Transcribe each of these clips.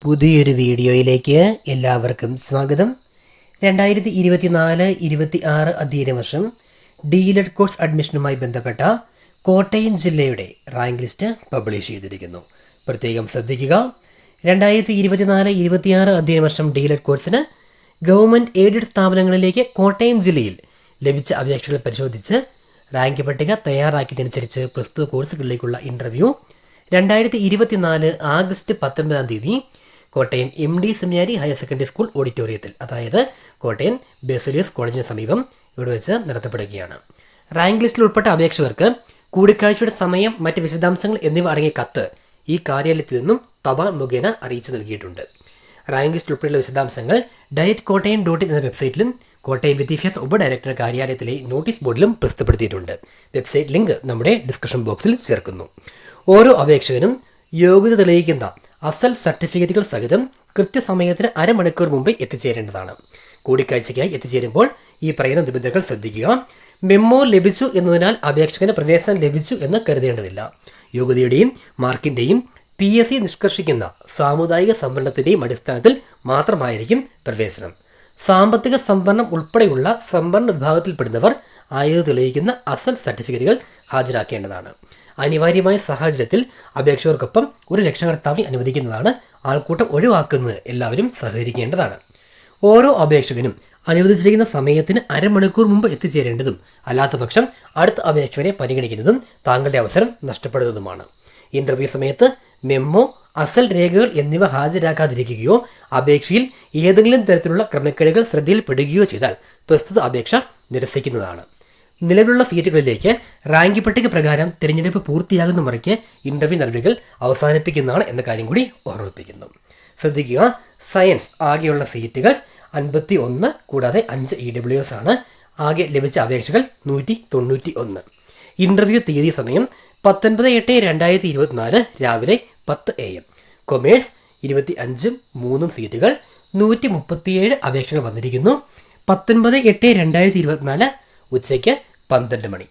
പുതിയൊരു വീഡിയോയിലേക്ക് എല്ലാവർക്കും സ്വാഗതം. 2024-26 അധ്യയന വർഷം ഡീലഡ് കോഴ്സ് അഡ്മിഷനുമായി ബന്ധപ്പെട്ട കോട്ടയം ജില്ലയുടെ റാങ്ക് ലിസ്റ്റ് പബ്ലിഷ് ചെയ്തിരിക്കുന്നു. പ്രത്യേകം ശ്രദ്ധിക്കുക. 2024-26 അധ്യയന വർഷം ഡീലഡ് കോഴ്സിന് ഗവൺമെൻറ് എയ്ഡഡ് സ്ഥാപനങ്ങളിലേക്ക് കോട്ടയം ജില്ലയിൽ ലഭിച്ച അപേക്ഷകൾ പരിശോധിച്ച് റാങ്ക് പട്ടിക തയ്യാറാക്കിയതനുസരിച്ച് പ്രസ്തുത കോഴ്സുകളിലേക്കുള്ള ഇൻ്റർവ്യൂ 2024 ആഗസ്റ്റ് 19-ാം തീയതി കോട്ടയം MD സെമിനാരി ഹയർ സെക്കൻഡറി സ്കൂൾ ഓഡിറ്റോറിയത്തിൽ, അതായത് കോട്ടയം ബേസിലിയസ് കോളേജിന് സമീപം ഇവിടെ വെച്ച് നടത്തപ്പെടുകയാണ്. റാങ്ക് ലിസ്റ്റിൽ ഉൾപ്പെട്ട അപേക്ഷകർക്ക് കൂടിക്കാഴ്ചയുടെ സമയം, മറ്റ് വിശദാംശങ്ങൾ എന്നിവ അടങ്ങിയ കത്ത് ഈ കാര്യാലയത്തിൽ നിന്നും തപാൽ മുഖേന അറിയിച്ചു നൽകിയിട്ടുണ്ട്. റാങ്ക് ലിസ്റ്റിൽ ഉൾപ്പെടെയുള്ള വിശദാംശങ്ങൾ dietkottayam.in എന്ന വെബ്സൈറ്റിലും കോട്ടയം വിദ്യാഭ്യാസ ഉപഡയറക്ടർ കാര്യാലയത്തിലെ നോട്ടീസ് ബോർഡിലും പ്രസിദ്ധപ്പെടുത്തിയിട്ടുണ്ട്. വെബ്സൈറ്റ് ലിങ്ക് നമ്മുടെ ഡിസ്കഷൻ ബോക്സിൽ ചേർക്കുന്നു. ഓരോ അപേക്ഷകനും യോഗ്യത തെളിയിക്കുന്ന അസൽ സർട്ടിഫിക്കറ്റുകൾ സഹിതം കൃത്യസമയത്തിന് അരമണിക്കൂർ മുമ്പ് എത്തിച്ചേരേണ്ടതാണ്. കൂടിക്കാഴ്ചയ്ക്കായി എത്തിച്ചേരുമ്പോൾ ഈ പറയുന്ന നിബന്ധനകൾ ശ്രദ്ധിക്കുക. മെമ്മോ ലഭിച്ചു എന്നതിനാൽ അപേക്ഷകന് പ്രവേശനം ലഭിച്ചു എന്ന് കരുതേണ്ടതില്ല. യോഗ്യതയുടെയും മാർക്കിൻ്റെയും PSC നിഷ്കർഷിക്കുന്ന സാമുദായിക സംവരണത്തിൻ്റെയും അടിസ്ഥാനത്തിൽ മാത്രമായിരിക്കും പ്രവേശനം. സാമ്പത്തിക സംവരണം ഉൾപ്പെടെയുള്ള സംവരണ വിഭാഗത്തിൽപ്പെടുന്നവർ ആയത് തെളിയിക്കുന്ന അസൽ സർട്ടിഫിക്കറ്റുകൾ ഹാജരാക്കേണ്ടതാണ്. അനിവാര്യമായ സാഹചര്യത്തിൽ അപേക്ഷകർക്കൊപ്പം ഒരു രക്ഷകർത്താവിനെ അനുവദിക്കുന്നതാണ്. ആൾക്കൂട്ടം ഒഴിവാക്കുന്നത് എല്ലാവരും സഹകരിക്കേണ്ടതാണ്. ഓരോ അപേക്ഷകനും അനുവദിച്ചിരിക്കുന്ന സമയത്തിന് അരമണിക്കൂർ മുമ്പ് എത്തിച്ചേരേണ്ടതും അല്ലാത്തപക്ഷം അടുത്ത അപേക്ഷകനെ പരിഗണിക്കുന്നതും താങ്കളുടെ അവസരം നഷ്ടപ്പെടുന്നതുമാണ്. ഇൻ്റർവ്യൂ സമയത്ത് മെമ്മോ, അസൽ രേഖകൾ എന്നിവ ഹാജരാക്കാതിരിക്കുകയോ അപേക്ഷയിൽ ഏതെങ്കിലും തരത്തിലുള്ള ക്രമക്കേടുകൾ ശ്രദ്ധയിൽപ്പെടുകയോ ചെയ്താൽ പ്രസ്തുത അപേക്ഷ നിരസിക്കുന്നതാണ്. നിലവിലുള്ള സീറ്റുകളിലേക്ക് റാങ്ക് പട്ടിക പ്രകാരം തിരഞ്ഞെടുപ്പ് പൂർത്തിയാകുന്ന മുറയ്ക്ക് ഇൻ്റർവ്യൂ നടപടികൾ അവസാനിപ്പിക്കുന്നതാണ് എന്ന കാര്യം കൂടി ഓർമ്മിപ്പിക്കുന്നു. ശ്രദ്ധിക്കുക, സയൻസ് ആകെയുള്ള സീറ്റുകൾ 51, കൂടാതെ 5 EWS ആണ്. ആകെ ലഭിച്ച അപേക്ഷകൾ 191. ഇൻ്റർവ്യൂ തീയതി സമയം 19/8/2024 രാവിലെ 10 AM. കൊമേഴ്സ് 25, 3 സീറ്റുകൾ, 137 അപേക്ഷകൾ വന്നിരിക്കുന്നു. 19/8/2024 ഉച്ചയ്ക്ക് 12 മണി.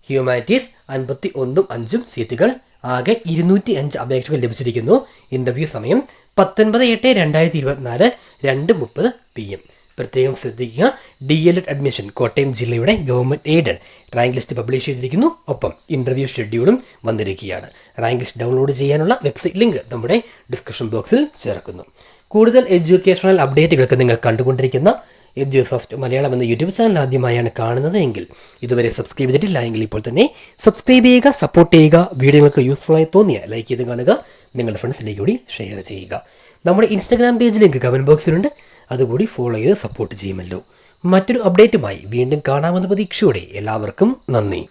ഹ്യൂമാനിറ്റീസ് 51, 5 സീറ്റുകൾ, ആകെ 205 അപേക്ഷകൾ ലഭിച്ചിരിക്കുന്നു. ഇൻ്റർവ്യൂ സമയം 19/8/2024 2:30 PM. പ്രത്യേകം ശ്രദ്ധിക്കുക, DLED അഡ്മിഷൻ കോട്ടയം ജില്ലയുടെ government aided rank list publish ചെയ്തിരിക്കുന്നു. ഒപ്പം ഇൻ്റർവ്യൂ ഷെഡ്യൂളും വന്നിരിക്കുകയാണ്. റാങ്ക് ലിസ്റ്റ് ഡൗൺലോഡ് ചെയ്യാനുള്ള വെബ്സൈറ്റ് ലിങ്ക് നമ്മുടെ ഡിസ്ക്രിപ്ഷൻ ബോക്സിൽ ചേർക്കുന്നു. കൂടുതൽ എഡ്യൂക്കേഷണൽ അപ്ഡേറ്റുകൾക്ക് നിങ്ങൾ കണ്ടുകൊണ്ടിരിക്കുന്ന എഡ്യൂസോഫ്റ്റ് മലയാളം എന്ന യൂട്യൂബ് ചാനൽ ആദ്യമായാണ് കാണുന്നത് എങ്കിൽ ഇതുവരെ സബ്സ്ക്രൈബ് ചെയ്തിട്ടില്ല എങ്കിൽ ഇപ്പോൾ തന്നെ സബ്സ്ക്രൈബ് ചെയ്യുക, സപ്പോർട്ട് ചെയ്യുക. വീഡിയോകൾക്ക് യൂസ്ഫുള്ളായി തോന്നിയ ലൈക്ക് ചെയ്ത് കാണുക, നിങ്ങളുടെ ഫ്രണ്ട്സിലേക്ക് കൂടി ഷെയർ ചെയ്യുക. നമ്മുടെ ഇൻസ്റ്റാഗ്രാം പേജ് ലിങ്ക് കമൻറ്റ് ബോക്സിലുണ്ട്, അതുകൂടി ഫോളോ ചെയ്ത് സപ്പോർട്ട് ചെയ്യുമല്ലോ. മറ്റൊരു അപ്ഡേറ്റുമായി വീണ്ടും കാണാമെന്ന പ്രതീക്ഷയോടെ എല്ലാവർക്കും നന്ദി.